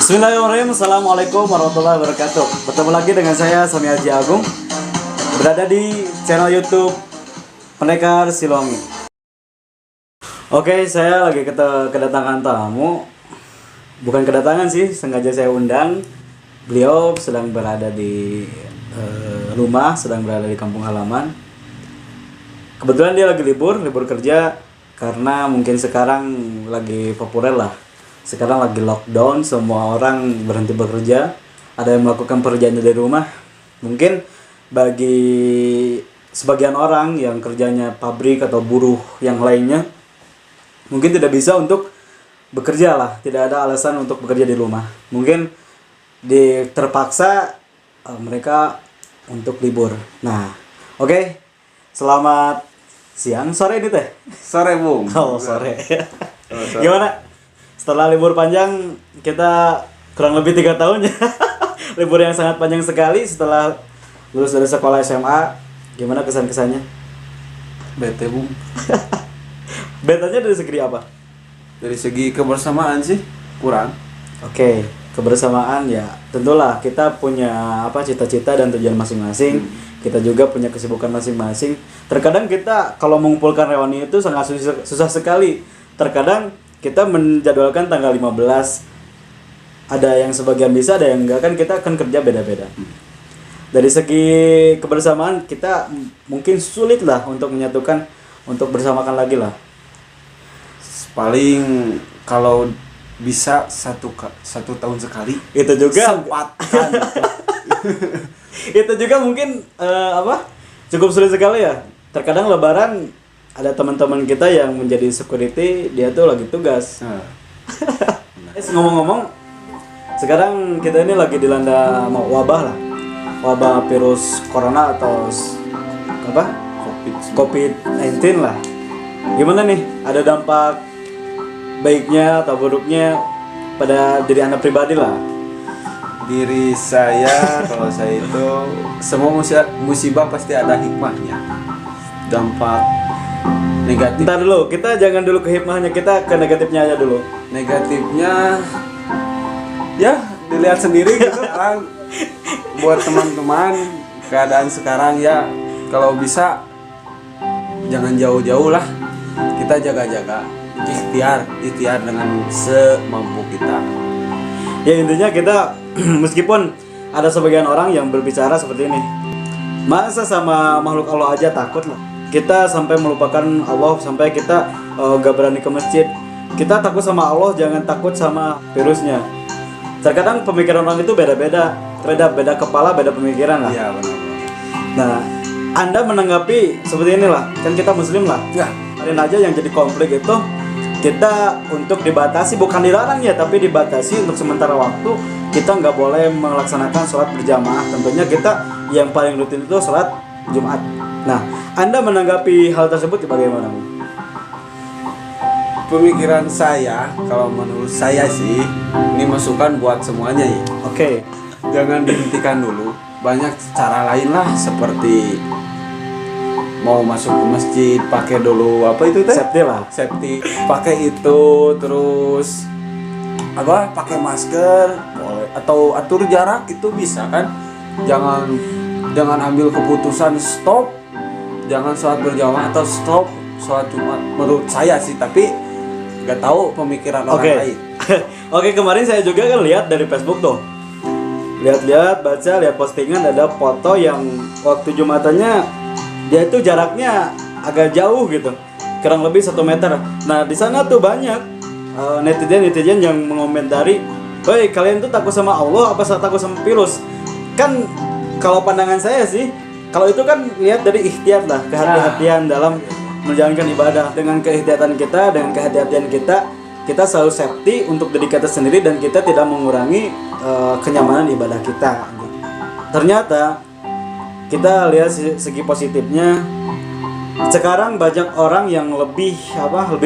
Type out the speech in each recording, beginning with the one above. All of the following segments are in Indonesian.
Bismillahirrahmanirrahim. Assalamualaikum warahmatullahi wabarakatuh. Bertemu lagi dengan saya Sami Haji Agung, berada di channel YouTube Pendekar Siloami. Oke, saya lagi kedatangan tamu. Bukan kedatangan sih, sengaja saya undang. Beliau sedang berada di rumah, sedang berada di kampung halaman. Kebetulan dia lagi libur kerja, karena mungkin sekarang lagi populer lah. Sekarang lagi lockdown, semua orang berhenti bekerja, ada yang melakukan pekerjaannya dari rumah. Mungkin bagi sebagian orang yang kerjanya pabrik atau buruh yang lainnya, mungkin tidak bisa untuk bekerja lah, tidak ada alasan untuk bekerja di rumah. Mungkin terpaksa mereka untuk libur. Nah, oke. Selamat siang, sore ini teh? Sore, Bung. Oh, sore. Gimana? Setelah libur panjang, kita kurang lebih 3 tahun ya. Libur yang sangat panjang sekali setelah lulus dari sekolah SMA. Gimana kesan-kesannya? Bete, Bung. Betanya dari segi apa? Dari segi kebersamaan sih kurang. Oke, kebersamaan ya. Tentulah kita punya cita-cita dan tujuan masing-masing. Kita juga punya kesibukan masing-masing. Terkadang kita kalau mengumpulkan reuni itu sangat susah sekali. Terkadang kita menjadwalkan tanggal 15. Ada yang sebagian bisa, ada yang enggak, kan kita akan kerja beda-beda. Dari segi kebersamaan kita mungkin sulit lah untuk menyatukan, untuk bersamakan lagi lah. Paling kalau bisa satu tahun sekali. Itu juga sempatkan. itu juga mungkin cukup sulit sekali ya. Terkadang lebaran ada teman-teman kita yang menjadi security, dia tuh lagi tugas. Ngomong-ngomong, sekarang kita ini lagi dilanda wabah lah, wabah virus corona atau COVID-19 lah. Gimana nih? Ada dampak baiknya atau buruknya pada diri Anda pribadi lah? Diri saya, kalau saya itu semua musibah pasti ada hikmahnya. Dampak negatif. Ntar dulu, kita jangan dulu ke hikmahnya, kita ke negatifnya aja dulu. Negatifnya ya dilihat sendiri gitu kan. Buat teman-teman, keadaan sekarang ya kalau bisa jangan jauh-jauh lah. Kita jaga-jaga, ikhtiar dengan semampu kita. Ya intinya kita meskipun ada sebagian orang yang berbicara seperti ini, masa sama makhluk Allah aja takut lah. Kita sampai melupakan Allah, sampai kita gak berani ke masjid. Kita takut sama Allah, jangan takut sama virusnya. Terkadang pemikiran orang itu beda-beda kepala, beda pemikiran lah. Iya benar. Nah, Anda menanggapi seperti inilah, kan kita muslim lah. Ya. Kemarin aja yang jadi konflik itu, kita untuk dibatasi, bukan dilarang ya, tapi dibatasi untuk sementara waktu. Kita nggak boleh melaksanakan sholat berjamaah. Tentunya kita yang paling rutin itu sholat Jumat. Nah, Anda menanggapi hal tersebut bagaimana? Pemikiran saya, kalau menurut saya sih, ini masukan buat semuanya ya. Oke. Jangan dihentikan dulu. Banyak cara lain lah, seperti mau masuk ke masjid, pakai dulu Safety lah. Safety. Pakai itu, terus pakai masker, boleh, atau atur jarak itu bisa kan. Jangan ambil keputusan stop, jangan sholat berjamaah atau stop sholat Jumat. Menurut saya sih, tapi nggak tahu pemikiran orang lain. Oke, kemarin saya juga kan lihat dari Facebook tuh. Lihat postingan, ada foto yang waktu Jumatannya dia itu jaraknya agak jauh gitu, kurang lebih 1 meter. Nah, di sana tuh banyak netizen yang mengomentari, "Woi, kalian tuh takut sama Allah apa takut sama virus?" Kan kalau pandangan saya sih, kalau itu kan lihat dari ikhtiar lah, kehati-hatian dalam menjalankan ibadah. Dengan kehati-hatian kita, kita selalu safety untuk diri kita sendiri dan kita tidak mengurangi kenyamanan ibadah kita. Ternyata kita lihat segi positifnya. Sekarang banyak orang yang lebih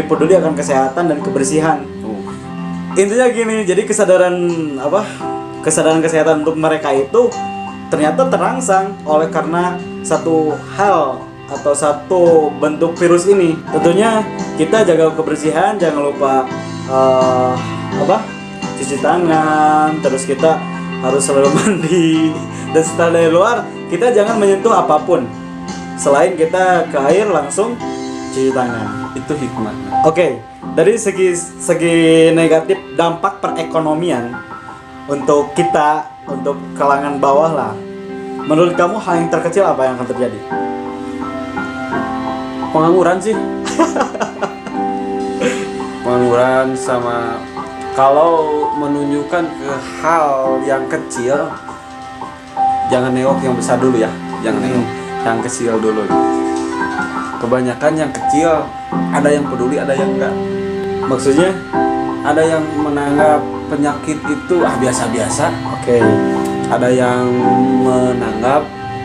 peduli akan kesehatan dan kebersihan. Intinya gini, jadi kesadaran kesehatan untuk mereka itu ternyata terangsang oleh karena satu hal atau satu bentuk virus ini. Tentunya kita jaga kebersihan, jangan lupa cuci tangan, terus kita harus selalu mandi, dan setelah dari luar kita jangan menyentuh apapun selain kita ke air langsung cuci tangan. Itu hikmahnya. Oke, dari segi negatif dampak perekonomian untuk kita, untuk kalangan bawah lah, menurut kamu hal yang terkecil apa yang akan terjadi? Pengangguran sih. Pengangguran, sama kalau menunjukkan ke hal yang kecil, jangan nengok yang besar dulu ya, jangan nengok yang kecil dulu. Kebanyakan yang kecil, ada yang peduli, ada yang enggak. Maksudnya? Ada yang menganggap penyakit itu biasa-biasa. Oke. Ada yang menganggap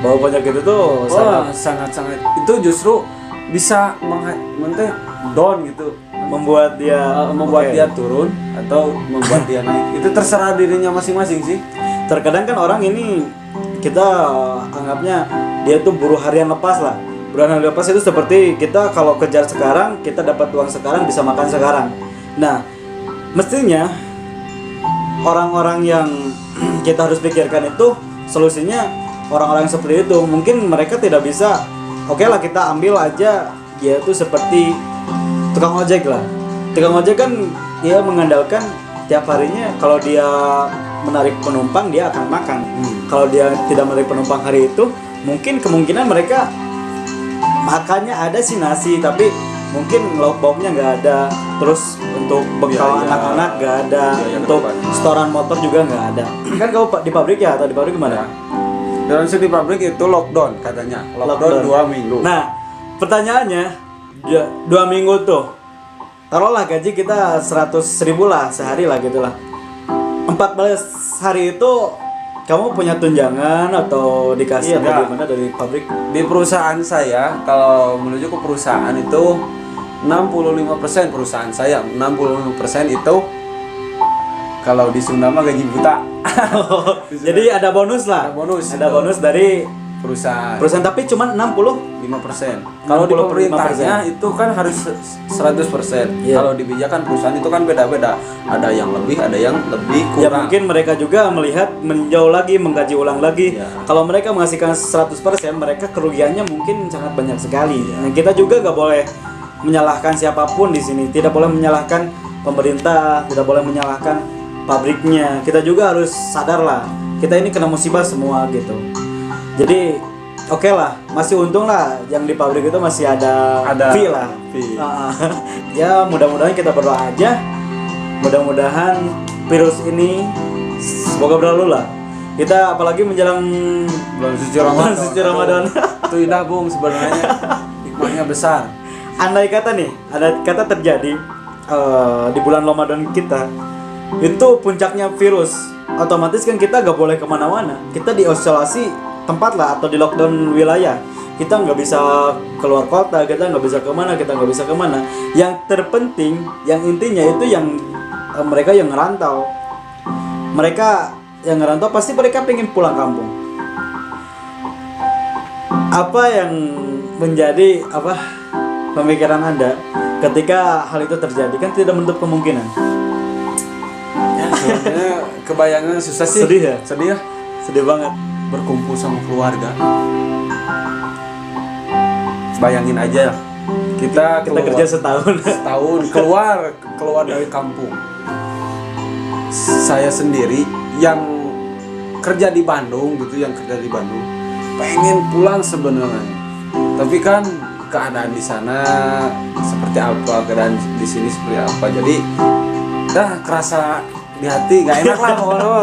Bahwa penyakit itu sangat-sangat itu justru bisa down gitu, membuat dia dia turun atau membuat dia naik. Itu terserah dirinya masing-masing sih. Terkadang kan orang ini kita anggapnya dia tuh buruh harian lepas lah. Buruh harian lepas itu seperti kita kalau kejar sekarang, kita dapat uang sekarang, bisa makan sekarang. Nah, mestinya orang-orang yang kita harus pikirkan itu solusinya orang-orang seperti itu. Mungkin mereka tidak bisa, oke lah kita ambil aja dia tuh seperti tukang ojek lah. Tukang ojek kan dia mengandalkan tiap harinya kalau dia menarik penumpang dia akan makan. Kalau dia tidak menarik penumpang hari itu, mungkin kemungkinan mereka makannya ada sih nasi, tapi mungkin lauk pauknya nggak ada. Terus untuk bekal anak-anak nggak ada, untuk setoran motor juga nggak ada. Kan kau di pabrik ya, atau di pabrik gimana? Dalam di pabrik itu lockdown katanya, lockdown 2 minggu. Nah, pertanyaannya 2 minggu tuh, taruhlah gaji kita 100.000 lah sehari lah gitulah. 14 hari itu kamu punya tunjangan atau dikasih atau gimana dari pabrik? Di perusahaan saya, kalau menuju ke perusahaan itu 65% perusahaan saya, 65% itu kalau di Sunda mah gaji buta. Jadi ada bonus lah. Ada bonus dari perusahaan. Tapi cuma 65%. Kalau di pemerintahnya itu kan harus 100%. Kalau di kebijakan perusahaan itu kan beda-beda. Ada yang lebih, ada yang lebih kurang. Ya mungkin mereka juga melihat meninjau lagi, mengkaji ulang lagi. Kalau mereka mengasihkan 100%, mereka kerugiannya mungkin sangat banyak sekali. Nah, kita juga nggak boleh menyalahkan siapapun di sini. Tidak boleh menyalahkan pemerintah, tidak boleh menyalahkan pabriknya. Kita juga harus sadar lah, kita ini kena musibah semua gitu. Jadi oke lah, masih untung lah yang di pabrik itu masih ada fee lah. Ya mudah-mudahan kita berdoa aja, mudah-mudahan virus ini semoga berlalu lah. Kita apalagi menjelang bulan suci Ramadan. Itu indah Bung sebenarnya, hikmahnya besar. Andai kata nih, ada kata terjadi di bulan Ramadan kita, itu puncaknya virus, otomatis kan kita gak boleh kemana-mana. Kita diisolasi tempat lah, atau di lockdown wilayah. Kita nggak bisa keluar kota, kita nggak bisa kemana. Yang terpenting, yang intinya itu yang mereka yang ngerantau. Mereka yang ngerantau pasti mereka pengen pulang kampung. Apa yang menjadi pemikiran Anda ketika hal itu terjadi? Kan tidak menutup kemungkinan. Sebenarnya kebayangan susah sih. Sedih ya? Sedih banget. Berkumpul sama keluarga. Bayangin aja kita kerja setahun keluar dari kampung. Saya sendiri yang kerja di Bandung pengen pulang sebenarnya. Tapi kan keadaan di sana seperti apa, keadaan di sini seperti apa. Jadi kerasa di hati gak enak lah,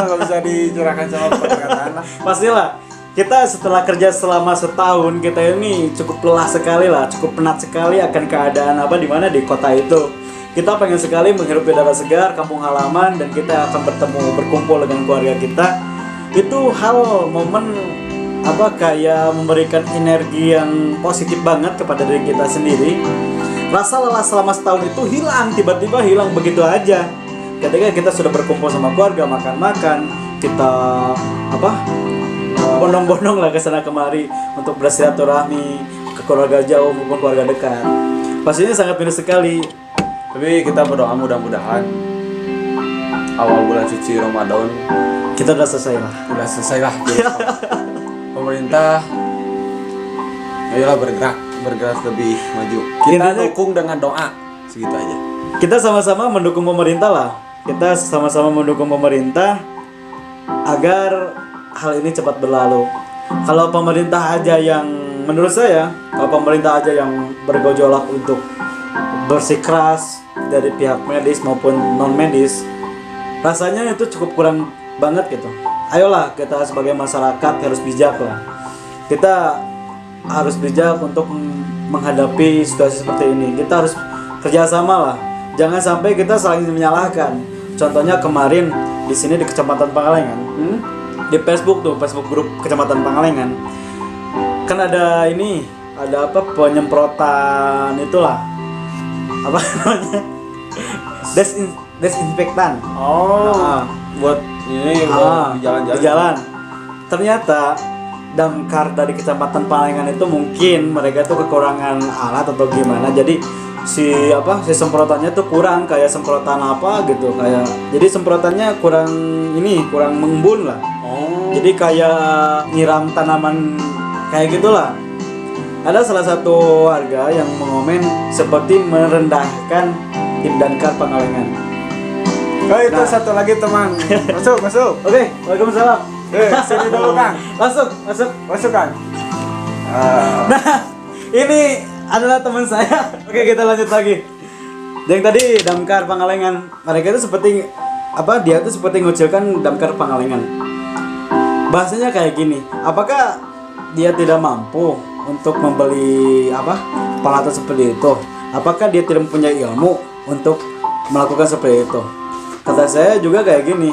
kalau bisa dicurahkan sama perkataan lah. Pastilah kita setelah kerja selama setahun, kita ini cukup lelah sekali lah, cukup penat sekali akan keadaan di mana di kota itu. Kita pengen sekali menghirup udara segar, kampung halaman, dan kita akan berkumpul dengan keluarga kita. Itu hal momen kayak memberikan energi yang positif banget kepada diri kita sendiri. Rasa lelah selama setahun itu tiba-tiba hilang begitu aja. Ketika kita sudah berkumpul sama keluarga, makan-makan, kita bondong-bondong lah ke sana kemari untuk bersilaturahmi ke keluarga jauh maupun keluarga dekat. Pastinya sangat minus sekali. Tapi kita berdoa mudah-mudahan awal bulan suci Ramadan Kita udah selesai lah. udah selesai lah. Pemerintah ayolah bergerak lebih maju. Kita Intinya- dukung dengan doa, segitu aja. Kita sama-sama mendukung pemerintah lah. Kita sama-sama mendukung pemerintah agar hal ini cepat berlalu. Kalau pemerintah aja yang, menurut saya, kalau pemerintah aja yang bergejolak untuk bersikeras dari pihak medis maupun non medis, rasanya itu cukup kurang banget gitu. Ayolah kita sebagai masyarakat harus bijak lah. Kita harus bijak untuk menghadapi situasi seperti ini. Kita harus kerjasama lah. Jangan sampai kita saling menyalahkan. Contohnya kemarin di sini di Kecamatan Pangalengan, di Facebook tuh, Facebook grup Kecamatan Pangalengan, kan ada ini, ada apa, penyemprotan itulah, apa namanya, desinfektan. Oh, buat ini buat di jalan-jalan. Di jalan. Ternyata damkar dari Kecamatan Pangalengan itu mungkin mereka tuh kekurangan alat atau gimana. Jadi si semprotannya tuh kurang, kayak semprotan apa gitu, kayak jadi semprotannya kurang mengembun lah. Oh. Jadi kayak nyiram tanaman kayak gitulah. Ada salah satu warga yang mengomen seperti merendahkan tim damkar Pangalengan. Oh, itu satu lagi teman. Masuk. Oke, waalaikumsalam. Sini dulu Kang. Masuk. Kang. Nah, ini adalah teman saya. Oke, kita lanjut lagi. Yang tadi damkar Pangalengan, mereka itu seperti dia tuh seperti ngucilkan damkar Pangalengan. Bahasanya kayak gini, apakah dia tidak mampu untuk membeli peralatan seperti itu? Apakah dia tidak mempunyai ilmu untuk melakukan seperti itu? Kata saya juga kayak gini,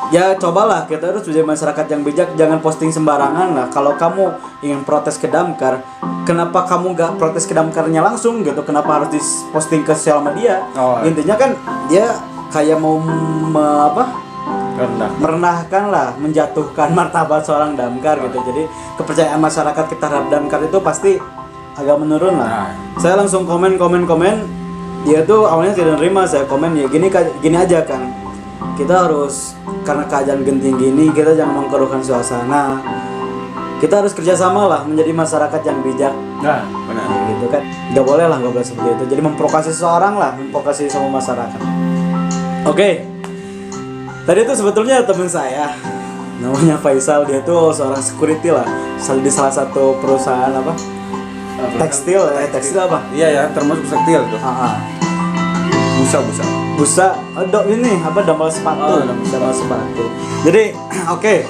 ya cobalah, kita harus menjadi masyarakat yang bijak, jangan posting sembarangan lah. Kalau kamu ingin protes ke damkar, kenapa kamu gak protes ke damkarnya langsung gitu? Kenapa harus diposting ke sosial media? Intinya kan dia kayak mau merendahkan lah, menjatuhkan martabat seorang damkar gitu. Jadi kepercayaan masyarakat terhadap damkar itu pasti agak menurun lah. Saya langsung komen. Dia tuh awalnya tidak nerima, saya komen ya gini aja kan. Kita harus, karena keadaan genting gini, kita jangan mengkeruhkan suasana. Kita harus kerjasama lah, menjadi masyarakat yang bijak. Nah, benar. Gitu kan, nggak boleh seperti itu. Jadi memprovokasi seseorang lah, memprovokasi sama masyarakat. Oke. Tadi itu sebetulnya teman saya, namanya Faisal, dia tuh seorang security lah, di salah satu perusahaan tekstil apa? Iya ya, termasuk tekstil tuh. Busa. Dambal sepatu. Dambal sepatu. Jadi, oke.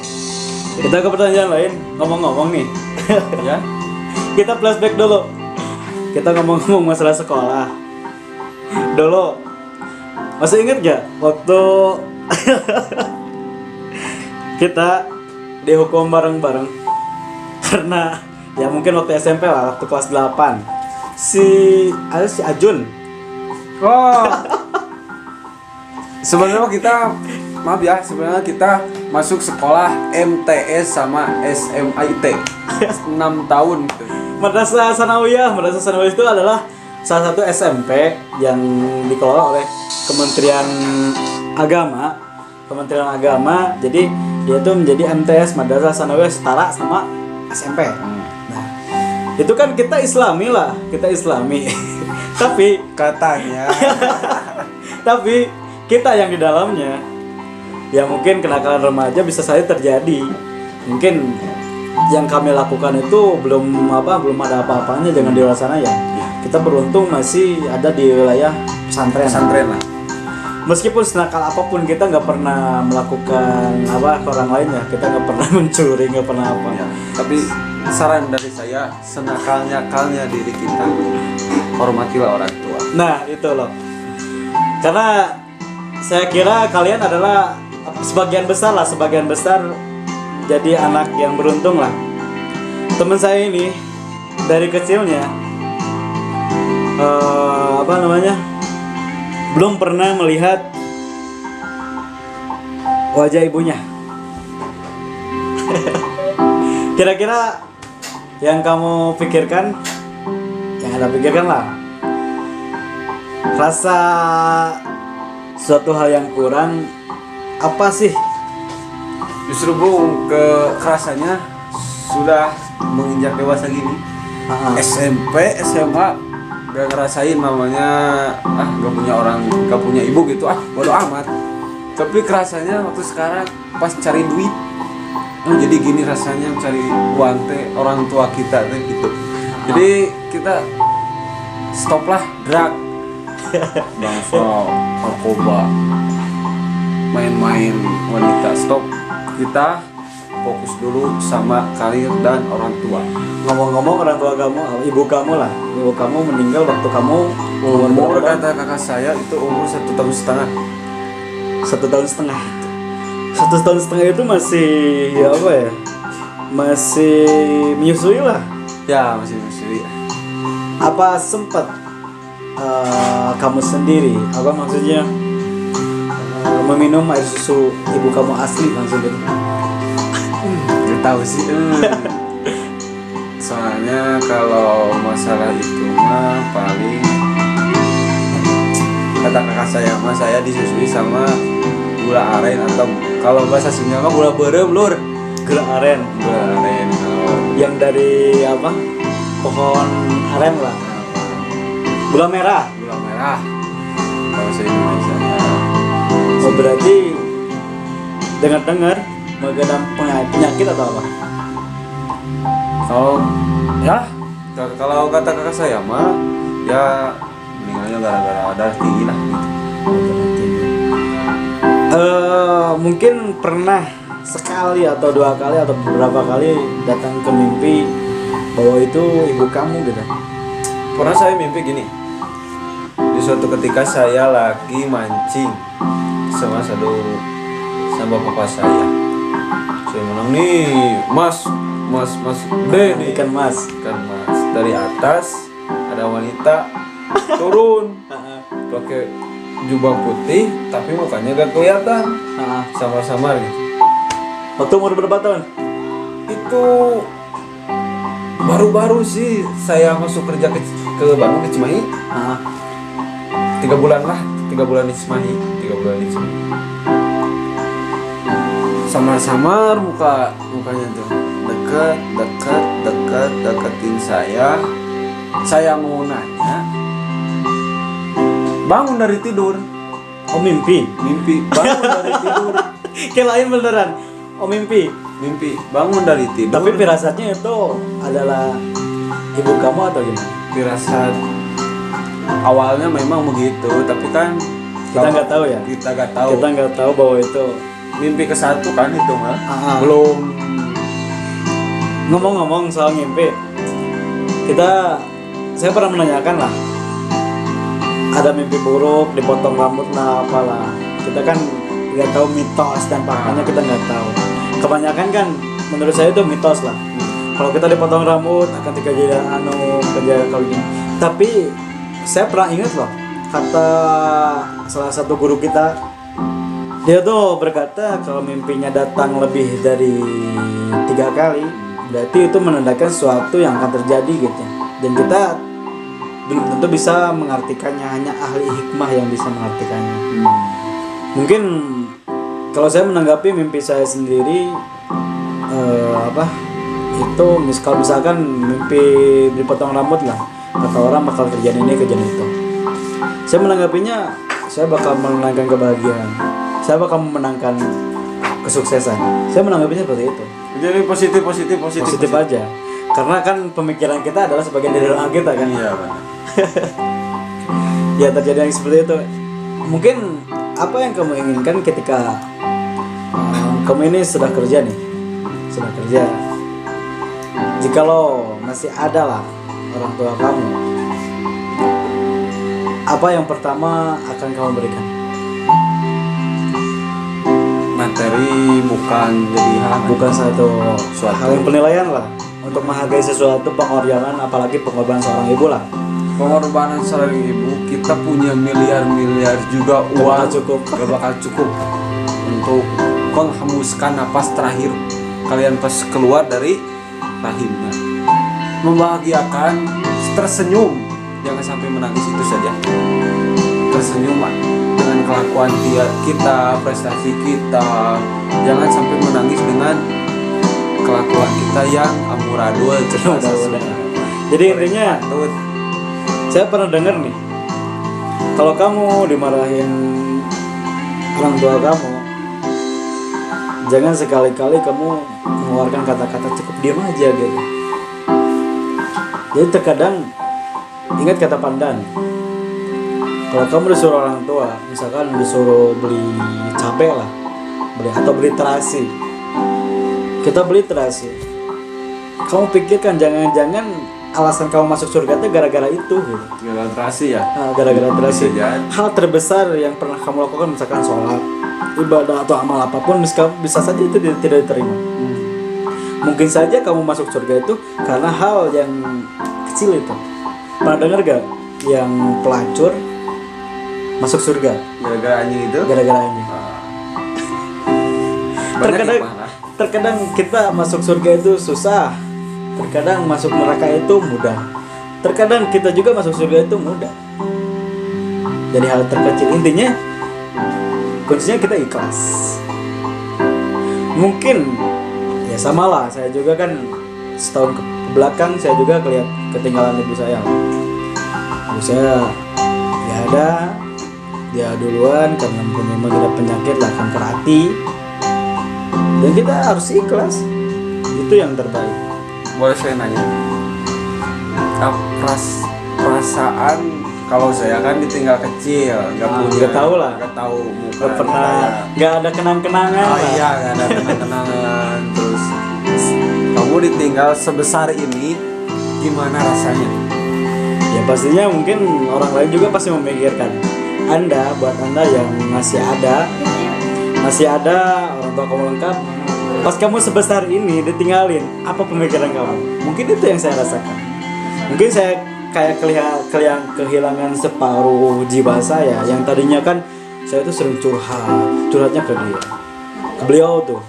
Kita ke pertanyaan lain. Ngomong-ngomong nih. Ya. Kita flashback dulu. Kita ngomong-ngomong masalah sekolah. Dulu, masih ingat gak waktu kita dihukum bareng-bareng karena ya mungkin waktu SMP lah, waktu kelas 8 si Ajun. Oh. Sebenarnya sebenarnya kita masuk sekolah MTS sama SMIT 6 tahun gitu. Madrasah Sanawiyah itu adalah salah satu SMP yang dikelola oleh Kementerian Agama. Jadi dia tuh menjadi MTS, Madrasah Sanawiyah, setara sama SMP. Nah, itu kan kita Islami. Tapi Katanya. tapi kita yang di dalamnya, ya mungkin kenakalan remaja bisa saja terjadi. Mungkin yang kami lakukan itu belum ada apa-apanya dengan di luar sana ya. Kita beruntung masih ada di wilayah pesantren lah. Meskipun senakal apapun kita nggak pernah melakukan ke orang lain ya. Kita nggak pernah mencuri, nggak pernah apa. Ya, tapi saran dari saya, senakalnya diri kita, hormatilah orang tua. Nah itu loh. Karena saya kira kalian adalah sebagian besar jadi anak yang beruntung lah. Teman saya ini dari kecilnya belum pernah melihat wajah ibunya. Kira-kira yang kamu pikirkan, yang Anda pikirkan lah, rasa suatu hal yang kurang, apa sih? Justru bro, kerasanya sudah menginjak dewasa gini, SMP, SMA gak ngerasain namanya gak punya orang, gak punya ibu gitu, bodo amat. Tapi kerasanya waktu sekarang pas cari duit, jadi gini rasanya cari uang teh orang tua kita teh gitu. Jadi kita stoplah drug, bangsa, narkoba, main-main wanita, stop. Kita fokus dulu sama karir dan orang tua. Ngomong-ngomong, orang tua kamu, ibu kamu lah, ibu kamu meninggal waktu kamu Umur kata kakak saya itu umur 1,5 tahun. 1,5 tahun. 1 tahun setengah itu masih ya apa ya? Masih menyusui lah. Ya masih masih. Apa sempat kamu sendiri, apa maksudnya meminum air susu ibu kamu asli langsung gitu? Gak tahu sih. Soalnya kalau masalah itu mah paling kata kakak saya mah saya disusui sama gula aren atau kalau bahasa Sunda mah gula berem lur. Gula aren. Gula aren. Yang dari apa? Pohon aren lah. Gula merah. Gula merah. Kalau saya Indonesia. Oh berarti dengar-dengar mengidap penyakit atau apa? Kalau kata kakak saya mah ya meninggalnya gara-gara darah tinggi lah gitu. Mungkin pernah sekali atau 2 kali atau beberapa kali datang ke mimpi bahwa itu ibu kamu gitu. Pernah saya mimpi gini. Di suatu ketika saya lagi mancing sama papa saya. Saya bilang nih, mas gede nih. Ikan mas. Dari atas ada wanita turun pakai jubah putih tapi mukanya gak kelihatan, samar-samar gitu. Waktu umur berapa tahun? Itu baru-baru sih saya masuk kerja ke Bandung, ke Cimahi. 3 bulan di Cimahi. Samar-samar mukanya tuh deketin saya mau nanya, bangun dari tidur. Oh mimpi Bangun dari tidur. Kirain beneran. Oh mimpi Bangun dari tidur. Tapi firasatnya itu adalah ibu kamu atau gimana? Firasat awalnya memang begitu, tapi kan Kita nggak tahu ya. Kita nggak tahu bahwa itu mimpi ke-1 kan itu mah. belum. Ngomong-ngomong soal mimpi, saya pernah menanyakan lah, ada mimpi buruk, dipotong rambut lah apalah. Kita kan nggak tahu mitos dan faktanya, kita nggak tahu. Kebanyakan kan menurut saya itu mitos lah. Kalau kita dipotong rambut akan kejadian kalau gini. Tapi saya pernah ingat loh, kata salah satu guru kita, dia tuh berkata kalau mimpinya datang lebih dari 3 kali, berarti itu menandakan sesuatu yang akan terjadi gitu. Dan kita belum tentu bisa mengartikannya, hanya ahli hikmah yang bisa mengartikannya. Mungkin kalau saya menanggapi mimpi saya sendiri, itu kalau misalkan mimpi dipotong rambut lah, kata orang bakal kejadian ini kejadian itu. Saya menanggapinya, saya bakal menangkan kebahagiaan, saya bakal memenangkan kesuksesan. Saya menanggapinya seperti itu. Jadi positif aja. Karena kan pemikiran kita adalah sebagian dari doa kita kan. Iya benar. Ya terjadi yang seperti itu. Mungkin apa yang kamu inginkan ketika kamu ini sudah kerja. Jikalau masih ada lah orang tua kamu, apa yang pertama akan kamu berikan? Materi bukan satu hal yang penilaian lah. Untuk menghargai sesuatu, pengorbanan, apalagi pengorbanan seorang ibu lah. Pengorbanan seorang ibu, kita punya miliar-miliar juga uang gak bakal cukup untuk menghembuskan napas terakhir kalian pas keluar dari rahimnya. Membahagiakan, tersenyum, jangan sampai menangis, itu saja. Tersenyum dengan dengan kelakuan kita, prestasi kita. Jangan sampai menangis dengan kelakuan kita yang amburadul. Jadi intinya saya pernah dengar nih, kalau kamu dimarahin orang tua kamu, jangan sekali-kali kamu mengeluarkan kata-kata cukup diam aja gitu. Jadi terkadang ingat kata pandan, kalau kamu disuruh orang tua, misalkan disuruh beli cabai lah, beli terasi, kita beli terasi, kamu pikirkan jangan-jangan alasan kamu masuk surga itu gara-gara itu gitu. Gara-gara terasi ya? Gara-gara terasi. Bisa jadi. Hal terbesar yang pernah kamu lakukan misalkan sholat, ibadah atau amal apapun bisa saja itu tidak diterima. Mungkin saja kamu masuk surga itu karena hal yang kecil itu. Pernah dengar gak yang pelacur masuk surga? Gara-gara anjing itu? Gara-gara anjing. Terkadang kita masuk surga itu susah. Terkadang masuk neraka itu mudah. Terkadang kita juga masuk surga itu mudah. Jadi hal terkecil, intinya kuncinya kita ikhlas. Mungkin ya samalah, saya juga kan setahun ke belakang saya juga ketinggalan ibu saya. Ibu saya ya ada, dia duluan karena mempunyai mengidap penyakit lah, kanker hati. Dan kita harus ikhlas. Itu yang terbaik. Boleh saya nanya, perasaan kalau saya kan ditinggal kecil, nggak tahu lah, nggak tahu muka, nggak pernah, nggak ada kenang-kenangan. Oh iya, nggak ada kenang-kenangan. Terus kamu ditinggal sebesar ini, gimana rasanya? Ya pastinya mungkin orang lain juga pasti memikirkan. Buat anda yang masih ada orang tua kamu lengkap. Pas kamu sebesar ini ditinggalin, apa pemikiran kamu? Mungkin itu yang saya rasakan. Mungkin saya kayak kehilangan separuh jiwa saya. Yang tadinya kan saya tuh sering curhatnya ke dia, ke beliau tuh.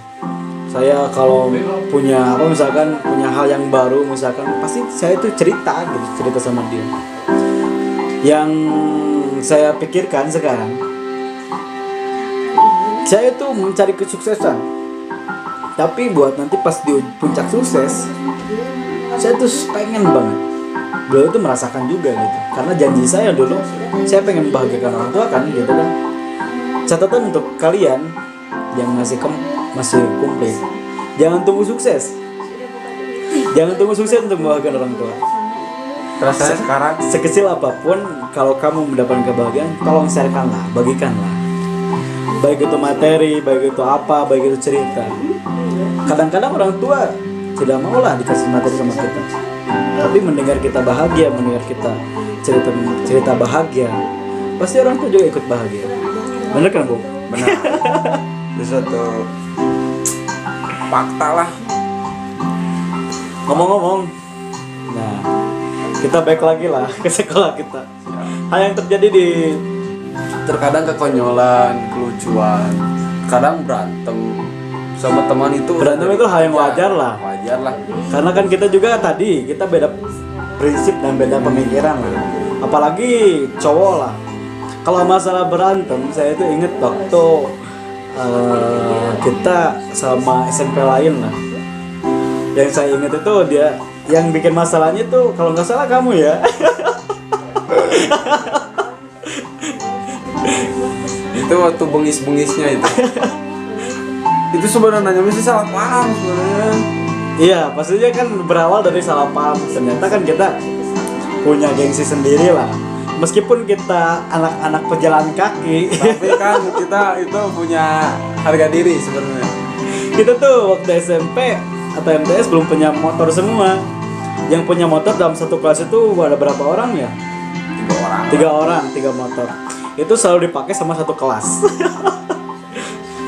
Saya kalau punya misalkan punya hal yang baru misalkan, pasti saya tuh cerita sama dia. Yang saya pikirkan sekarang, saya tuh mencari kesuksesan. Tapi buat nanti pas di puncak sukses, saya tuh pengen banget beliau itu merasakan juga gitu. Karena janji saya dulu, saya pengen membahagiakan orang tua kan gitu kan. Catatan untuk kalian yang masih komplit, jangan tunggu sukses. Jangan tunggu sukses untuk membahagiakan orang tua. Rasanya sekarang sekecil apapun, kalau kamu mendapatkan kebahagiaan, tolong sharekanlah, bagikanlah. Baik itu materi, baik itu apa, baik itu cerita. Kadang-kadang orang tua tidak maulah dikasih materi sama kita, tapi mendengar kita bahagia, mendengar kita cerita bahagia, pasti orang tua juga ikut bahagia. Bener kan, Bu? benar. Itu suatu fakta lah. Ngomong-ngomong, nah kita back lagi lah ke sekolah kita. Hal yang terjadi Terkadang kekonyolan, kelucuan, kadang berantem sama teman itu. Berantem itu hal yang wajar lah. Karena kan kita juga kita beda prinsip dan beda pemikiran lah. Apalagi cowok lah. Kalau masalah berantem, saya itu inget waktu kita sama SMP lain lah. Yang saya inget itu dia yang bikin masalahnya itu kalau nggak salah kamu ya. Itu waktu bengis-bengisnya itu. Itu sebenarnya masih salah paham sebenarnya. Iya, pastinya kan berawal dari salah paham. Ternyata kan kita punya gengsi sendiri lah. Meskipun kita anak-anak pejalan kaki, tapi kan kita itu punya harga diri sebenarnya. Kita tuh waktu SMP atau MTS belum punya motor semua. Yang punya motor dalam satu kelas itu ada berapa orang ya? 3 orang, 3 motor. Itu selalu dipakai sama satu kelas.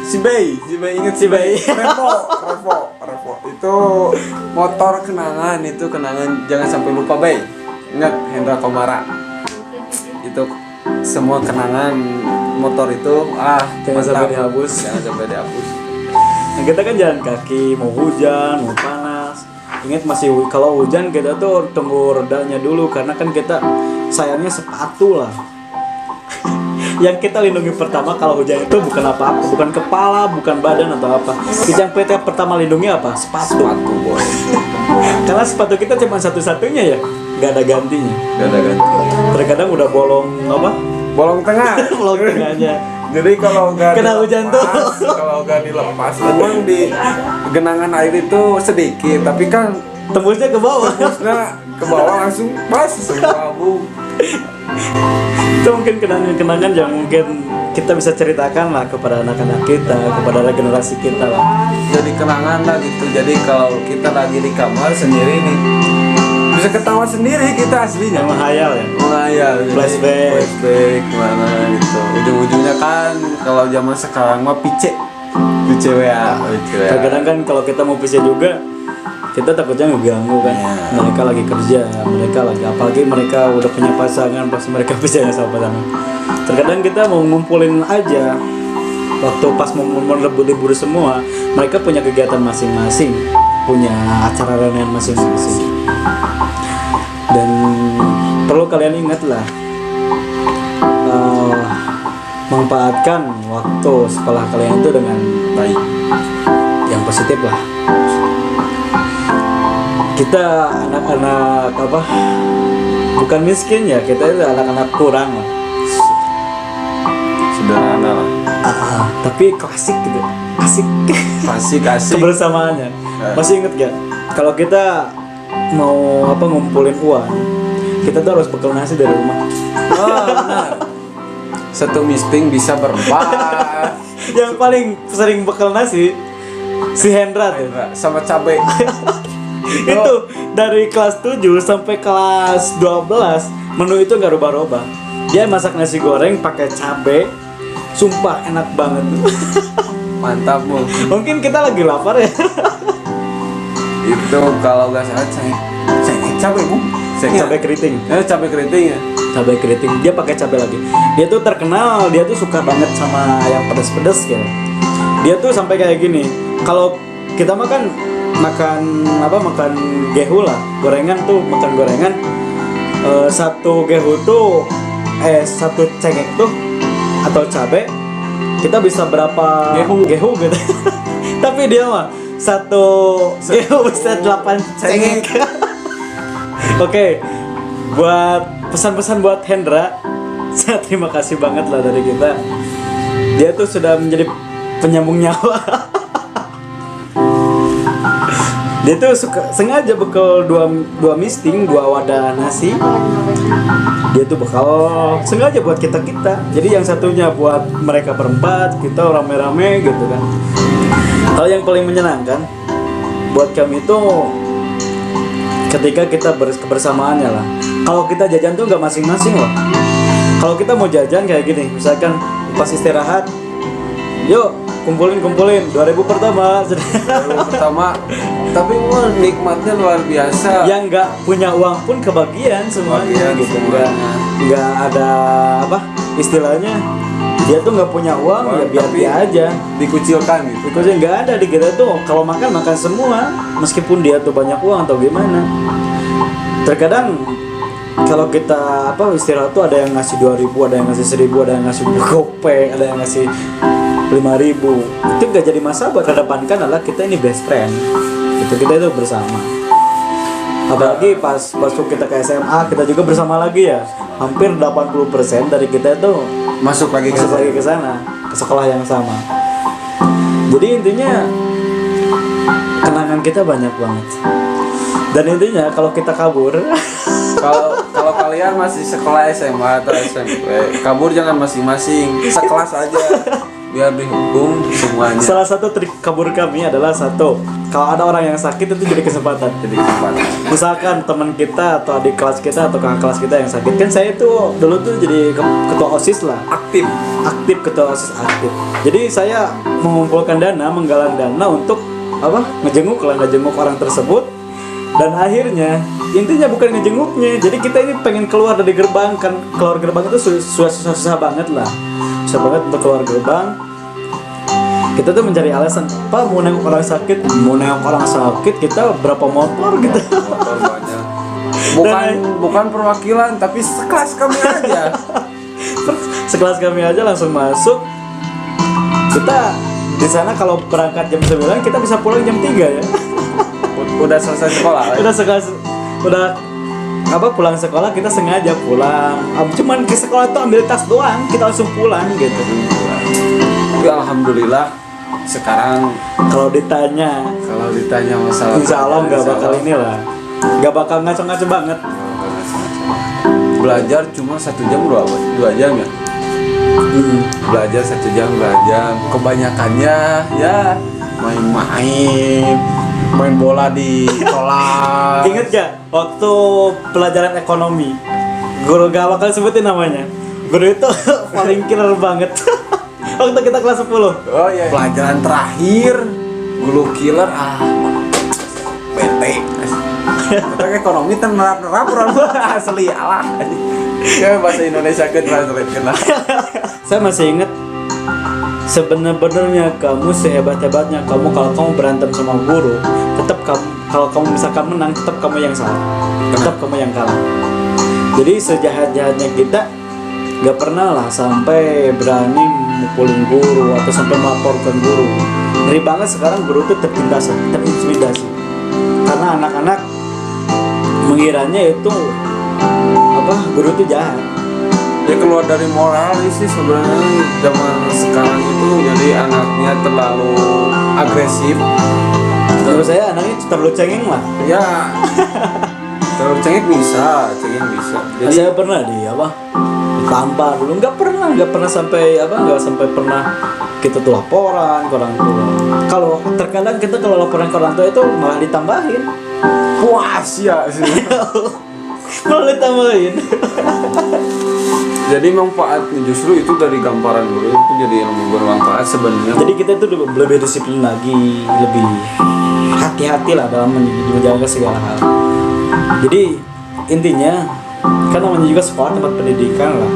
Si Bay inget si Bay. Revo. Itu motor kenangan, jangan sampai lupa Bay. Ingat Hendra Komara. Itu semua kenangan motor itu jangan sampai dihapus. Nah, kita kan jalan kaki, mau hujan, mau panas. Ingat kalau hujan kita tuh tunggu redanya dulu karena kan kita sayangnya sepatu lah. Yang kita lindungi pertama kalau hujan itu bukan apa-apa, bukan kepala, bukan badan atau apa. Yang kita pertama lindungi apa? Sepatu. Boy. Karena sepatu kita cuma satu-satunya ya, nggak ada gantinya. Gak ada ganti. Terkadang udah bolong apa? Bolong tengah. Bolong tengahnya. Jadi kalau nggak Kena hujan tuh. kalau nggak dilepas, memang di genangan air itu sedikit, tapi kan Tembusnya ke bawah. tembusnya ke bawah langsung pas semua bu. Itu mungkin kenangan-kenangan yang mungkin kita bisa ceritakan lah kepada anak-anak kita, kepada generasi kita lah. Jadi kenangan lah gitu. Jadi kalau kita lagi di kamar sendiri nih, bisa ketawa sendiri kita aslinya. Yang menghayal ya. Menghayal. Jadi flashback mana gitu. Ujung-ujungnya kan kalau zaman sekarang mah pice WA. Terkadang kan kalau kita mau pisah juga, kita takutnya ngeganggu kan. Mereka lagi kerja, mereka lagi apalagi mereka udah punya pasangan, pasti mereka pisahnya sama pasangan. Terkadang kita mau ngumpulin aja waktu pas mau libur semua, mereka punya kegiatan masing-masing, punya acara reunian masing-masing. Dan perlu kalian ingat lah, manfaatkan waktu sekolah kalian itu dengan baik, yang positif lah. Kita anak-anak apa, bukan miskin ya, kita itu anak-anak kurang lah, sederhana lah, tapi klasik gitu, asik. asik Kebersamaannya. Masih inget gak kalau kita mau apa ngumpulin uang, kita tuh harus bekal nasi dari rumah. Oh benar, satu misting bisa berempat. Yang paling sering bekal nasi si Hendra tuh. Sama cabai. Itu dari kelas 7 sampai kelas 12 menu itu nggak rubah-rubah. Dia masak nasi goreng pakai cabe, sumpah enak banget. Mantap bu. Mungkin kita lagi lapar ya. Itu kalau nggak salah cabai bu. Cabai keriting. Cabai keriting ya. Cabai keriting, dia pakai cabai lagi. Dia tuh terkenal, dia tuh suka banget sama yang pedas-pedas gitu. Dia tuh sampai kayak gini. Kalau kita makan gehu lah, gorengan tuh makan gorengan. Satu gehu tuh satu cengek tuh atau cabai kita bisa berapa gehu gitu. Tapi dia mah satu gehu bisa 8 cengek. Oke, buat pesan-pesan buat Hendra, saya terima kasih banget lah dari kita. Dia tuh sudah menjadi penyambung nyawa. Dia tuh sengaja bekal dua misting, 2 wadah nasi. Dia tuh bekal sengaja buat kita. Jadi yang satunya buat mereka berempat, kita rame-rame gitu kan. Hal yang paling menyenangkan buat kami itu ketika kita kebersamaannya lah. Kalau kita jajan tuh nggak masing-masing loh. Kalau kita mau jajan kayak gini, misalkan pas istirahat, yuk kumpulin 2.000 pertama. 2.000 pertama, tapi wah nikmatnya luar biasa. Yang nggak punya uang pun kebagian semuanya gitu. Nggak ada apa istilahnya, dia tuh nggak punya uang ya biar dia aja dikucilkan gitu. Dikucilkan nggak ada di kita tuh. Kalau makan semua, meskipun dia tuh banyak uang atau gimana. Terkadang kalau kita istirahat tuh ada yang ngasih 2.000, ada yang ngasih 1.000, ada yang ngasih gopay, ada yang ngasih 5.000. Itu gak jadi masalah. Kedepankan adalah kita ini best friend. Kita itu bersama. Apalagi pas masuk kita ke SMA, kita juga bersama lagi ya. Hampir 80% dari kita itu masuk lagi ke sana, ke sekolah yang sama. Jadi intinya kenangan kita banyak banget. Dan intinya kalau kita kabur, kalau kalian masih sekolah SMA atau SMP, kabur jangan masing-masing, sekelas aja biar dihukum semuanya. Salah satu trik kabur kami adalah kalau ada orang yang sakit itu jadi kesempatan. Misalkan teman kita atau adik kelas kita atau kakak kelas kita yang sakit, kan saya tuh dulu tuh jadi ketua OSIS lah, aktif ketua OSIS aktif. Jadi saya mengumpulkan dana, menggalang dana untuk ngejenguk orang tersebut. Dan akhirnya intinya bukan ngejenguknya, jadi kita ini pengen keluar dari gerbang. Kan keluar gerbang itu susah banget lah, susah banget untuk keluar gerbang. Kita tuh mencari alasan, Pak mau nengok orang sakit kita berapa motor gitu. Motor banyak. Bukan perwakilan tapi sekelas kami aja. Sekelas kami aja langsung masuk. Kita di sana kalau berangkat jam 9 kita bisa pulang jam 3 ya. Udah selesai sekolah. Udah pulang sekolah kita sengaja pulang. Cuman ke sekolah tuh ambil tas doang, kita langsung pulang gitu. Tapi alhamdulillah sekarang Kalau ditanya masalah insya Allah nggak bakal inilah, nggak bakal ngaco-ngaco banget. Belajar cuma 1 jam 2 jam ya. Belajar 1 jam 2 jam. Kebanyakannya ya main bola di kelas. Ingat gak waktu pelajaran ekonomi, guru gak bakal sebutin namanya, guru itu paling killer banget. Waktu kita kelas 10. Oh iya. Pelajaran terakhir guru killer bete. Kita ekonomi nerap orang asli alah. Ya bahasa Indonesia kan translate lah. Saya masih ingat, sebenarnya kamu sehebat-hebatnya kamu, kalau kamu berantem sama guru, tetap kamu, kalau kamu misalkan menang, tetap kamu yang salah, tetap kamu yang kalah. Jadi sejahat-jahatnya kita nggak pernah lah sampai berani mukulin guru atau sampai melaporkan guru. Ngeri banget sekarang guru itu terintimidasi karena anak-anak mengiranya itu guru itu jahat. Ya keluar dari moral sih sebenarnya zaman sekarang itu, jadi anaknya terlalu agresif. Menurut saya anaknya terlalu cengeng lah. Ya terlalu cengeng bisa. Jadi saya pernah ditampar dulu, nggak pernah sampai pernah kita tuh laporan ke orang tua. Kalau terkadang kita kalau laporan ke orang tua itu malah ditambahin. Puas ya sih. Malah ditambahin. Jadi manfaatnya justru itu dari gambaran dulu itu jadi yang bermanfaat sebenarnya. Jadi kita itu lebih disiplin lagi, lebih hati-hati lah dalam menjaga segala hal. Jadi intinya kan namanya juga sekolah tempat pendidikan lah.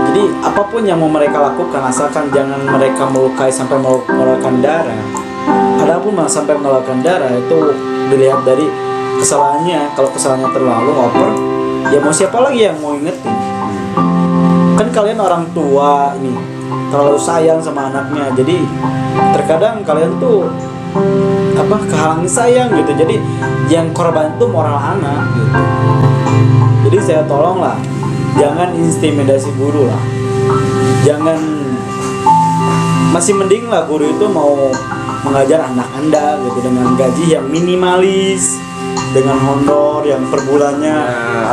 Jadi apapun yang mau mereka lakukan, asalkan jangan mereka melukai sampai mengeluarkan darah. Adapun sampai mengeluarkan darah itu dilihat dari kesalahannya. Kalau kesalahannya terlalu over, ya mau siapa lagi yang mau ingetin? Kan kalian orang tua nih terlalu sayang sama anaknya, jadi terkadang kalian tuh kehalangi sayang gitu. Jadi yang korban tuh moral anak gitu. Jadi saya tolong lah, jangan intimidasi guru lah. Jangan, masih mending lah guru itu mau mengajar anak Anda gitu dengan gaji yang minimalis, dengan honor yang per bulannya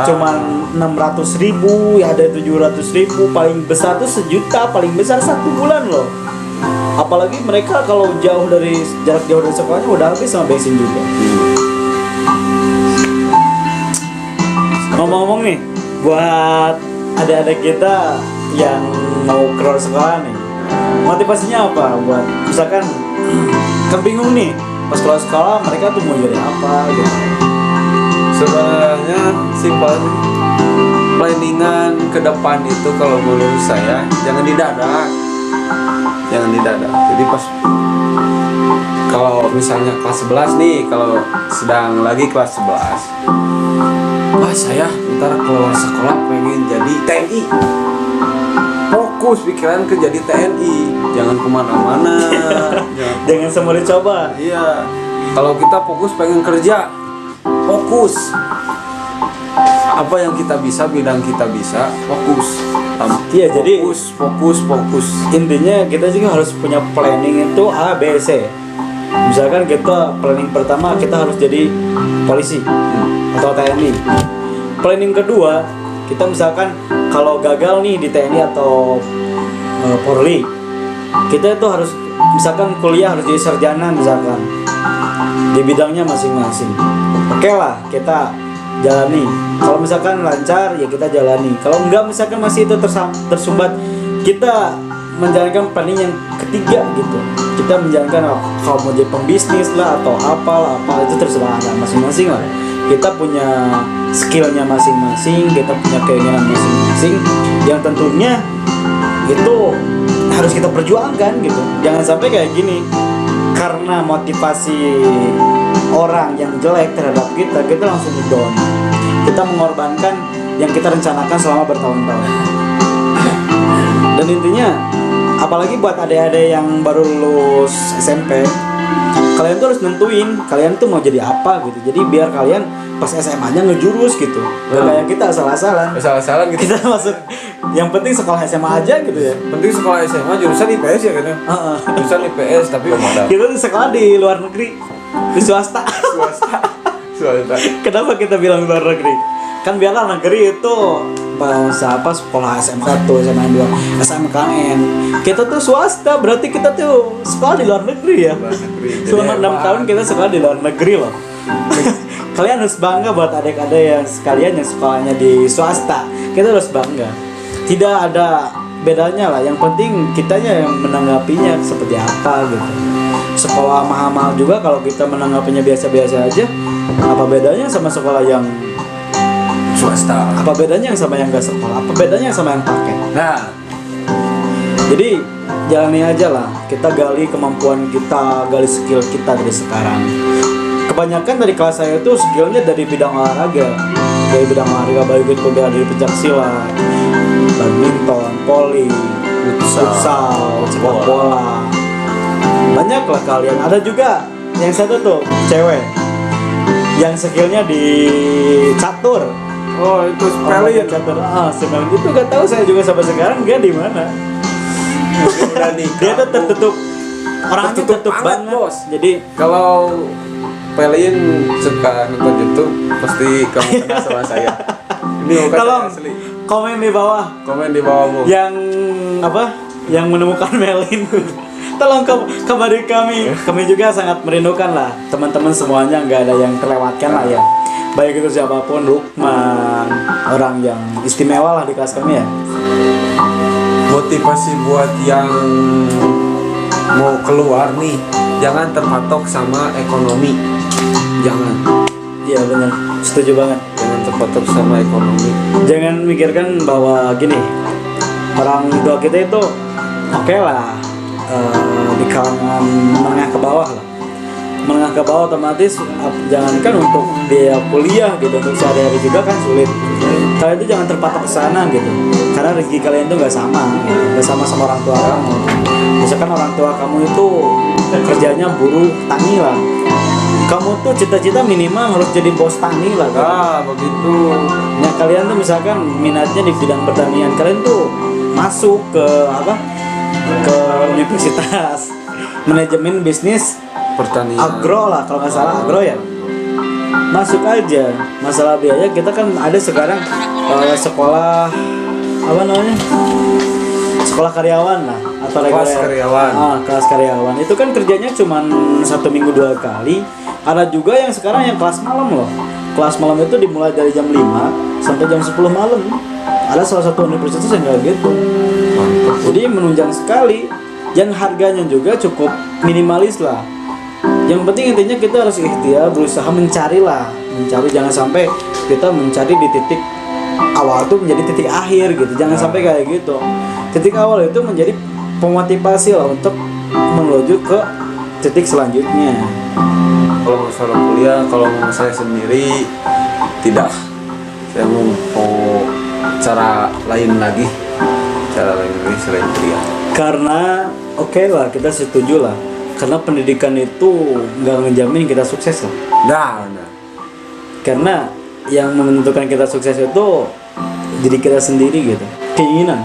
cuman 600.000, ya ada 700.000, paling besar tuh 1 juta, paling besar 1 bulan loh. Apalagi mereka kalau jarak jauh dari sekolahnya udah habis sama bensin juga. Ngomong-ngomong nih, buat adik-adik kita yang mau keluar sekolah nih, motivasinya apa? Buat misalkan kan bingung nih pas keluar sekolah mereka tuh mau jadi apa gitu. Sebenarnya simpel, planningan ke depan itu kalau menurut saya jangan didadak. Jadi pas kalau misalnya kelas 11 nih, kalau sedang lagi kelas 11, saya ntar keluar sekolah pengen jadi TNI. Fokus pikiran ke jadi TNI, jangan kemana-mana. Jangan semua dicoba. Iya, kalau kita fokus pengen kerja, fokus apa yang kita bisa, bidang kita bisa, fokus. Iya, jadi fokus. Intinya kita juga harus punya planning itu A, B, C. Misalkan kita planning pertama kita harus jadi polisi atau TNI. Planning kedua kita misalkan kalau gagal nih di TNI atau Polri, kita itu harus misalkan kuliah harus jadi sarjana misalkan di bidangnya masing-masing. Oke lah, kita jalani. Kalau misalkan lancar ya kita jalani. Kalau enggak misalkan masih itu tersumbat, kita menjalankan planning yang ketiga gitu. Kita menjalankan kalau mau jadi pembisnis lah atau apa itu terserah ada masing-masing lah. Kita punya skillnya masing-masing, kita punya keinginan masing-masing yang tentunya itu harus kita perjuangkan gitu. Jangan sampai kayak gini, karena motivasi orang yang jelek terhadap kita langsung down. Kita mengorbankan yang kita rencanakan selama bertahun-tahun. Dan intinya apalagi buat adik-adik yang baru lulus SMP, kalian tuh harus nentuin kalian tuh mau jadi apa gitu. Jadi biar kalian pas SMA-nya ngejurus gitu. Gak kayak kita asal-asalan. Asal-asalan gitu. Kita masuk yang penting sekolah SMA aja gitu ya. Penting sekolah SMA jurusan IPS ya kan? Jurusan IPS tapi modal. Kita tuh sekolah di luar negeri, di swasta. Swasta. Kenapa kita bilang luar negeri? Kan biarlah negeri itu bahasa apa, sekolah SMA 1, SMA 2, SMKN. Kita tuh swasta, berarti kita tuh sekolah di luar negeri ya. Luar negeri. Selama 6 tahun kita sekolah di luar negeri loh. Kalian harus bangga buat adik-adik yang sekalian yang sekolahnya di swasta. Kita harus bangga. Tidak ada bedanya lah. Yang penting kitanya yang menanggapinya seperti apa gitu. Sekolah mahal-mahal juga kalau kita menanggapinya biasa-biasa aja. Apa bedanya sama sekolah yang Swasta. apa bedanya yang sama yang gak sekolah? Apa bedanya sama yang paket? Nah, Jadi jalani aja lah. Kita gali kemampuan kita, gali skill kita dari sekarang. Kebanyakan dari kelas saya itu skillnya dari bidang olahraga. Dari bidang olahraga baik itu dari pencaksilat, badminton, voli, futsal, sepak bola. Banyak lah kalian. Ada juga yang satu tuh cewek yang skillnya di catur. oh itu spelling. Catur. Spelling itu gak tahu saya juga sampai sekarang dia di mana. Mungkin udah nikah. Dia tuh tertutup. Orangnya tertutup banget, bos. Jadi Kalau Pelin suka nonton YouTube, pasti kamu kenal sama saya. Ini bukan tolong saya asli. komen di bawah Komen di bawahmu. yang apa? Yang menemukan Melin. Tolong kabari kami. Kami juga sangat merindukan lah teman-teman semuanya, nggak ada yang terlewatkan lah ya. Baik itu siapapun, Lukman, orang yang istimewa lah di kelas kami ya. Motivasi buat yang mau keluar nih, jangan terpatok sama ekonomi. Jangan Iya benar, setuju banget. terpatok sama ekonomi. Jangan mikirkan bahwa gini, orang tua kita itu oke lah, di kalangan menengah ke bawah lah. Menengah ke bawah otomatis jangankan untuk biaya kuliah gitu, untuk sehari-hari juga kan sulit. Kalian itu jangan terpatok ke sana gitu, karena rezeki kalian itu nggak sama, nggak sama sama orang tua kamu. Misalkan orang tua kamu itu kerjanya buruh tani lah, kamu tuh cita-cita minimal harus jadi bos tani lah kan? Begitu. Nah kalian tuh misalkan minatnya di bidang pertanian, kalian tuh masuk ke apa? Ke universitas manajemen bisnis Pertanian. agro lah kalau nggak salah, agro ya. Masuk aja. Masalah biaya kita kan ada sekarang sekolah apa namanya? Sekolah karyawan lah atau Kelas karyawan. Kelas karyawan itu kan kerjanya cuma 1 minggu 2 kali. Ada juga yang sekarang yang kelas malam loh. Kelas malam itu dimulai dari jam 5 sampai jam 10 malam. Ada salah satu universitas yang kayak gitu. Jadi menunjang sekali. Dan harganya juga cukup minimalis lah. Yang penting intinya kita harus ikhtiar, berusaha mencari lah. Mencari, jangan sampai kita mencari di titik awal itu menjadi titik akhir gitu. Jangan sampai kayak gitu. Titik awal itu menjadi pemotivasi lah untuk menuju ke titik selanjutnya. Kalau masalah kuliah, kalau saya sendiri tidak. Saya mau cara lain lagi selain kuliah. Karena oke lah, kita setuju lah. Karena pendidikan itu nggak ngejamin kita sukses lah. Nah. Karena yang menentukan kita sukses itu diri kita sendiri gitu. Keinginan.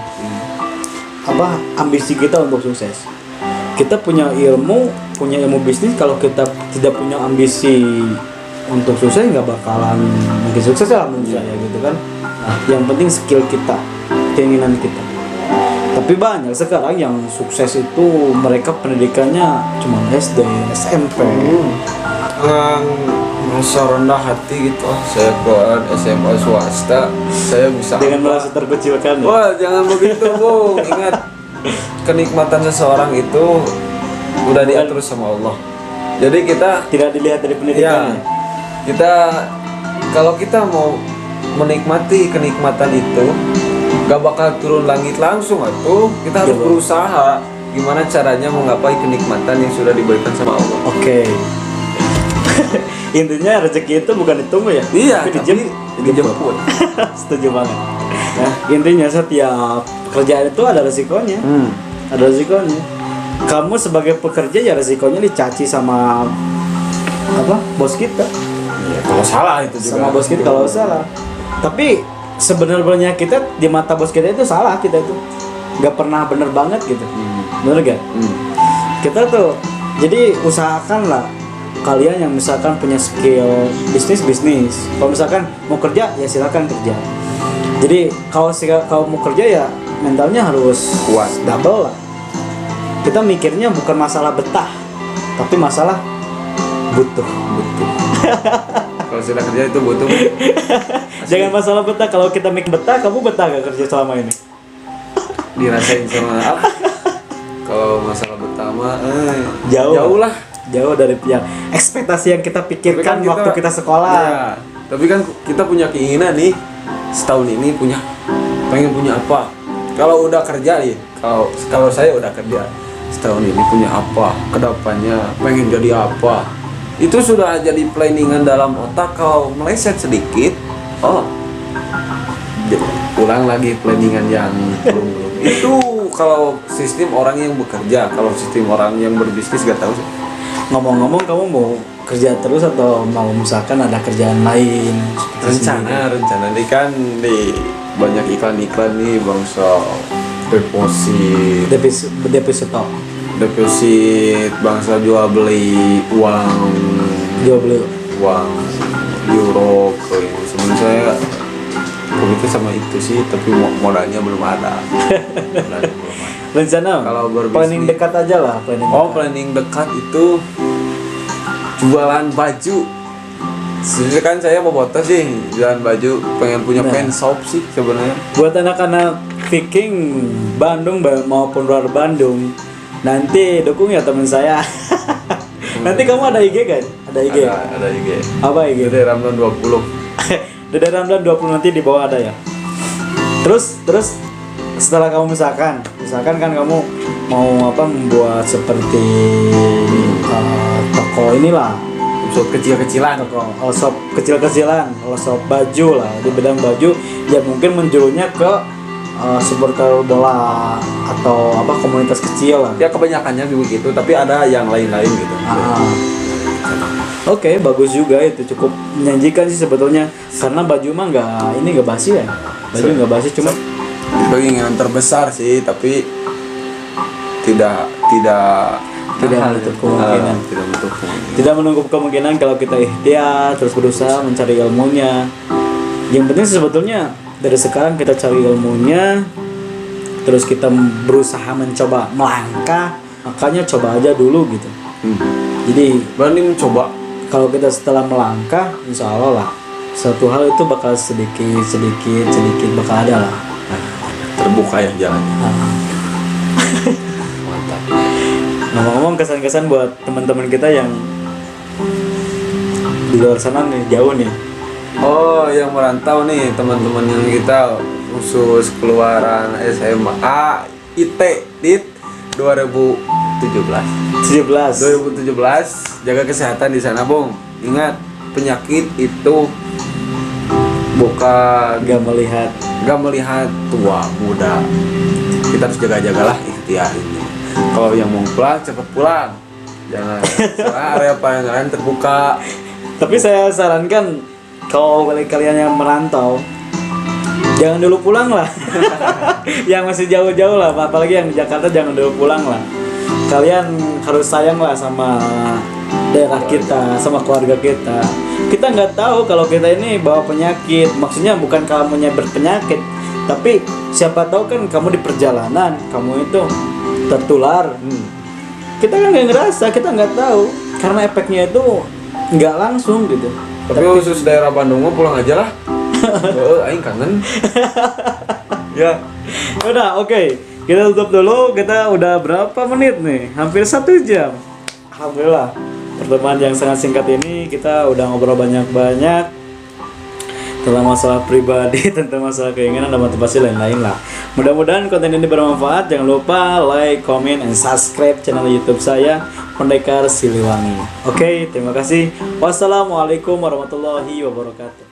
Apa ambisi kita untuk sukses. Kita punya ilmu bisnis, kalau kita tidak punya ambisi untuk sukses nggak bakalan mungkin sukses lah menurut saya gitu kan. Nah, yang penting skill kita, keinginan kita. Tapi banyak sekarang yang sukses itu mereka pendidikannya cuma SD, SMP. Merasa rendah hati gitu. Saya keluar SMA swasta, saya bisa Dengan merasa terkecilkan. Wah, jangan begitu, Bung. Ingat, kenikmatan seseorang itu udah diatur sama Allah. Jadi kita Tidak dilihat dari pendidikannya. kita kalau kita mau menikmati kenikmatan itu, gak bakal turun langit langsung atuh. Kita harus berusaha gimana caranya menggapai kenikmatan yang sudah diberikan sama Allah. Oke. Intinya rezeki itu bukan ditunggu ya. Iya, tapi tapi dijemput. Setuju banget. Nah, intinya setiap pekerjaan itu ada resikonya. Ada resikonya. Kamu sebagai pekerja ya resikonya dicaci sama bos kita. Ya, kalau salah itu juga. Sama bos kita kalau salah. Tapi sebenarnya kita di mata bos kita itu salah, kita itu nggak pernah bener banget gitu. Bener gak? Kita tuh jadi usahakan lah kalian yang misalkan punya skill bisnis. Kalau misalkan mau kerja ya silakan kerja. Jadi kalau mau kerja ya mentalnya harus kuat, double lah. Kita mikirnya bukan masalah betah, tapi masalah butuh. Kalau sudah kerja itu butuh. Jangan masalah betah. Kalau kita mikir betah, kamu betah gak kerja selama ini? Dirasain sama apa? Kalau masalah betah mah jauh lah. Jauh dari yang ekspektasi yang kita pikirkan waktu kita sekolah. Ya, tapi kan kita punya keinginan nih setahun ini pengen punya apa? Kalau udah kerja nih, kalau saya udah kerja setahun ini punya apa? Kedepannya pengen jadi apa? Itu sudah jadi planningan dalam otak. Kalau meleset sedikit, ulang lagi planningan yang belum. Itu kalau sistem orang yang bekerja, kalau sistem orang yang berbisnis gak tahu sih. Ngomong-ngomong, kamu mau kerja terus atau mau misalkan ada kerjaan lain? Rencana nih kan di banyak iklan nih bangsa deposit bangsa jual beli uang euro ke ini. Sebenarnya saya itu sama itu sih, tapi modalnya belum ada. Rencana kalau berbisnis planning dekat aja lah. Planning dekat itu jualan baju. Sebenarnya kan saya mau botas sih jualan baju, pengen punya fan shop sih sebenarnya. Buat anak-anak Viking Bandung maupun luar Bandung, nanti dukung ya teman saya. Nanti kamu ada IG kan? Ada IG. Ada IG. Apa IG? Dede Ramdan 20. Dede Ramdan 20 nanti di bawah ada ya. Terus setelah kamu misalkan kan kamu mau membuat seperti toko inilah, shop kecil-kecilan, shop kecil-kecilan, shop baju lah, di bidang baju ya mungkin menjurunya ke supporter bola atau komunitas kecil lah. Ya kebanyakannya begitu, tapi ada yang lain-lain gitu. Oke, bagus juga, itu cukup menjanjikan sih sebetulnya, karena baju mah nggak basi ya. Baju nggak basi, cuma itu keinginan terbesar sih, tapi tidak menutup kemungkinan. Tidak menutup kemungkinan kalau kita ikhtiar terus berusaha mencari ilmunya. Yang penting sebetulnya dari sekarang kita cari ilmunya, terus kita berusaha mencoba melangkah, makanya coba aja dulu gitu. Jadi berani mencoba. Kalau kita setelah melangkah, insya Allah lah satu hal itu bakal sedikit bakal ada lah. Terbuka ya jalannya. Mantap. Ngomong-ngomong, kesan-kesan buat teman-teman kita yang di luar sana nih, jauh nih. Yang merantau nih, teman-teman yang kita khusus keluaran SMA IT dit 2017. Jaga kesehatan di sana, Bung. Ingat, penyakit itu bukan gak melihat tua muda. Kita harus jaga-jagalah ikhtiar ini. Kalau yang mau pulang cepat pulang, jangan area yang lain terbuka. Tapi saya sarankan kalau kalian yang merantau jangan dulu pulang lah. Yang masih jauh-jauh lah, apalagi yang di Jakarta jangan dulu pulang lah. Kalian harus sayang lah sama daerah kita, sama keluarga kita. Kita nggak tahu kalau kita ini bawa penyakit. Maksudnya bukan kamunya berpenyakit, tapi siapa tahu kan kamu di perjalanan kamu itu tertular. Kita kan nggak ngerasa, kita nggak tahu karena efeknya itu nggak langsung gitu. Tapi khusus daerah Bandung mah pulang aja lah. Aing kangen. Ya, udah oke. Kita tutup dulu. Kita udah berapa menit nih? Hampir 1 jam. Alhamdulillah. Pertemuan yang sangat singkat ini kita udah ngobrol banyak-banyak tentang masalah pribadi, tentang masalah keinginan dan motivasi lain-lain lah. Mudah-mudahan konten ini bermanfaat. Jangan lupa like, comment, and subscribe channel YouTube saya, Pendekar Siliwangi. Oke, terima kasih. Wassalamualaikum warahmatullahi wabarakatuh.